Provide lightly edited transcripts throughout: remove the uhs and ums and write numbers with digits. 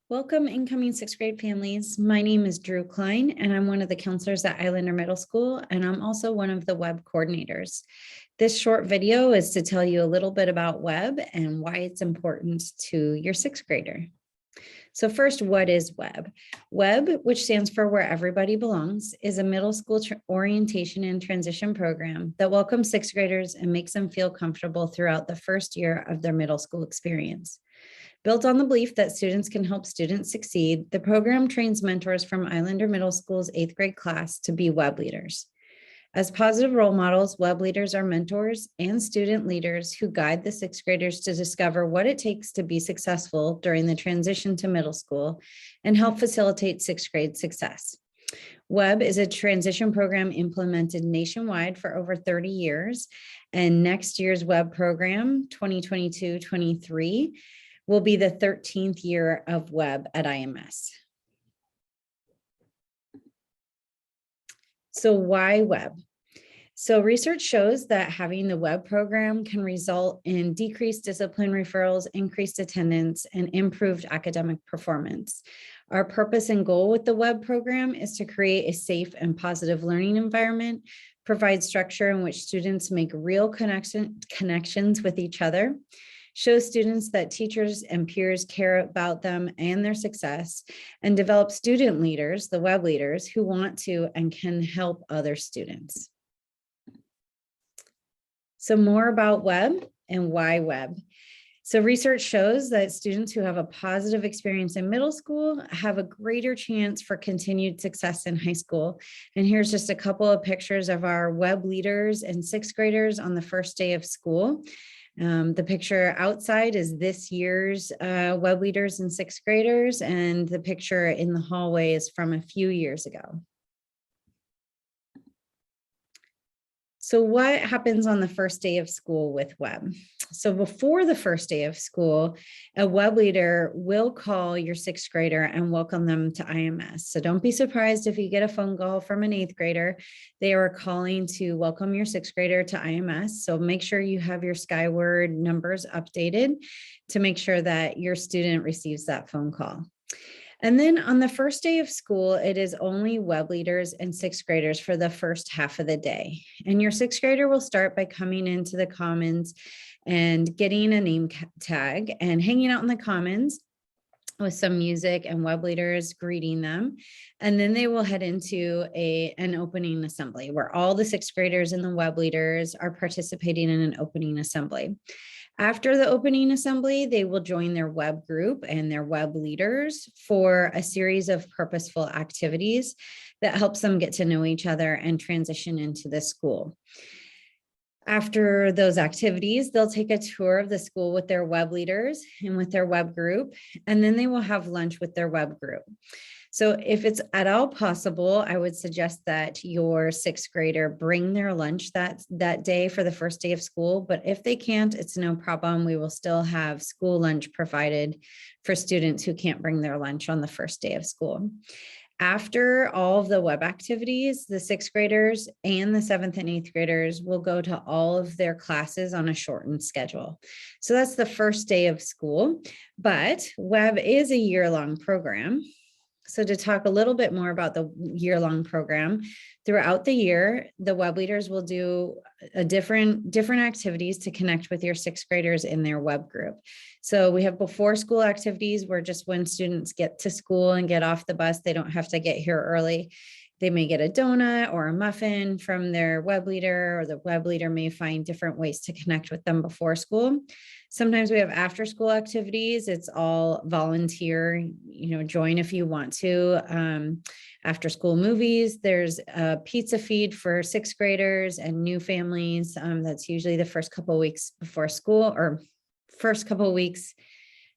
Welcome incoming sixth grade families. My name is Drew Klein and I'm one of the counselors at Islander Middle School and I'm also one of the web coordinators. This short video is to tell you a little bit about web and why it's important to your sixth grader. So first, what is WEB? WEB, which stands for Where Everybody Belongs, is a middle school orientation and transition program that welcomes sixth graders and makes them feel comfortable throughout the first year of their middle school experience. Built on the belief that students can help students succeed, the program trains mentors from Islander Middle School's 8th grade class to be web leaders. As positive role models, web leaders are mentors and student leaders who guide the sixth graders to discover what it takes to be successful during the transition to middle school and help facilitate sixth grade success. WEB is a transition program implemented nationwide for over 30 years, and next year's WEB program, 2022-23, will be the 13th year of WEB at IMS. So why WEB? So research shows that having the WEB program can result in decreased discipline referrals, increased attendance, and improved academic performance. Our purpose and goal with the WEB program is to create a safe and positive learning environment, provide structure in which students make real connections with each other, show students that teachers and peers care about them and their success, and develop student leaders, the web leaders, who want to and can help other students. So more about WEB and why WEB. So research shows that students who have a positive experience in middle school have a greater chance for continued success in high school. And here's just a couple of pictures of our web leaders and sixth graders on the first day of school. The picture outside is this year's web leaders and sixth graders, and the picture in the hallway is from a few years ago. So what happens on the first day of school with WEB? So before the first day of school, a web leader will call your sixth grader and welcome them to IMS. So don't be surprised if you get a phone call from an eighth grader. They are calling to welcome your sixth grader to IMS. So make sure you have your Skyward numbers updated to make sure that your student receives that phone call. And then on the first day of school, it is only web leaders and sixth graders for the first half of the day. And your sixth grader will start by coming into the commons and getting a name tag and hanging out in the commons with some music and web leaders greeting them. And then they will head into an opening assembly where all the sixth graders and the web leaders are participating in an opening assembly. After the opening assembly, they will join their web group and their web leaders for a series of purposeful activities that helps them get to know each other and transition into the school. After those activities, they'll take a tour of the school with their web leaders and with their web group, and then they will have lunch with their web group. So if it's at all possible, I would suggest that your sixth grader bring their lunch that day for the first day of school. But if they can't, it's no problem. We will still have school lunch provided for students who can't bring their lunch on the first day of school. After all of the web activities, the sixth graders and the seventh and eighth graders will go to all of their classes on a shortened schedule. So that's the first day of school, but WEB is a year-long program. So to talk a little bit more about the year-long program, throughout the year, the web leaders will do different activities to connect with your sixth graders in their web group. So we have before school activities where just when students get to school and get off the bus, they don't have to get here early. They may get a donut or a muffin from their web leader, or the web leader may find different ways to connect with them before school. Sometimes we have after school activities. It's all volunteer, join if you want to. After school movies, there's a pizza feed for sixth graders and new families. That's usually the first couple of weeks before school, or first couple of weeks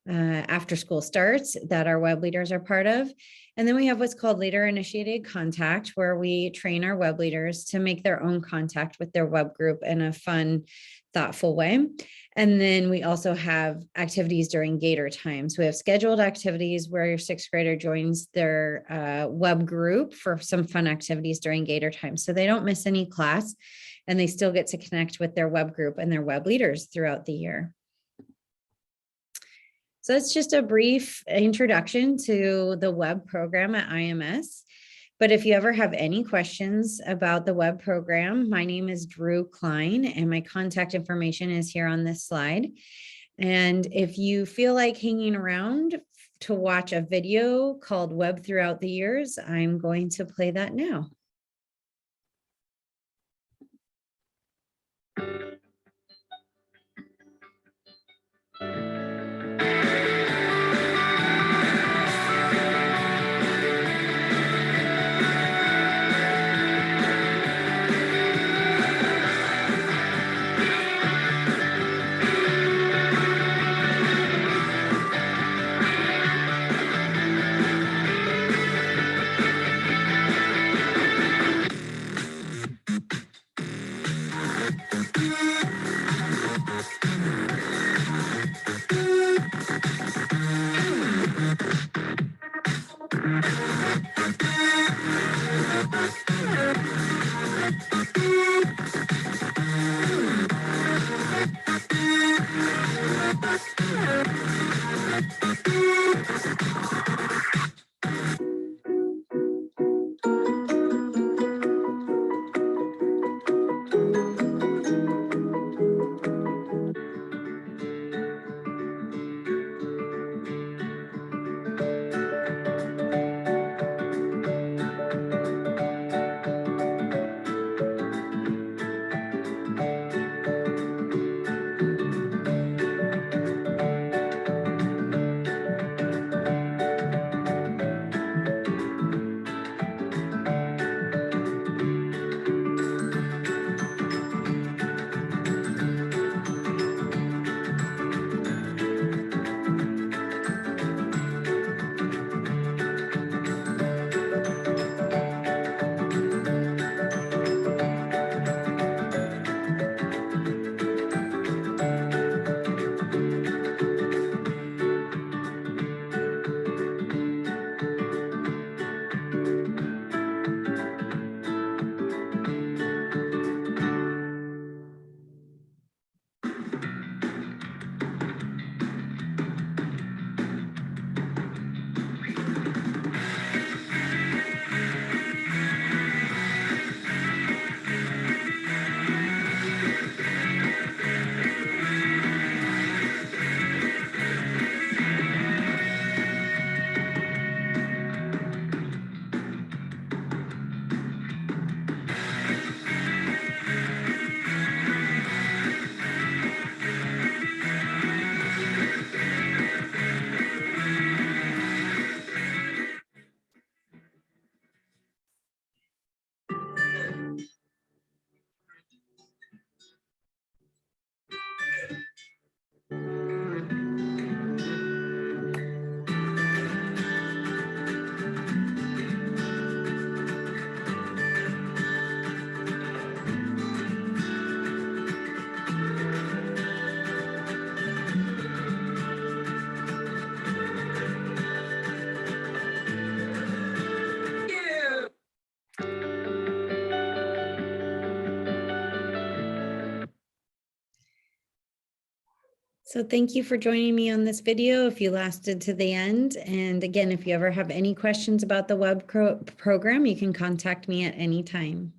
after school starts, that our web leaders are part of. And then we have what's called leader initiated contact, where we train our web leaders to make their own contact with their web group in a fun, thoughtful way. And then we also have activities during Gator time. So we have scheduled activities where your sixth grader joins their web group for some fun activities during Gator time. So they don't miss any class and they still get to connect with their web group and their web leaders throughout the year. So it's just a brief introduction to the web program at IMS. But if you ever have any questions about the web program, my name is Drew Klein and my contact information is here on this slide. And if you feel like hanging around to watch a video called Web Throughout the Years, I'm going to play that now. So thank you for joining me on this video if you lasted to the end. And again, if you ever have any questions about the web program, you can contact me at any time.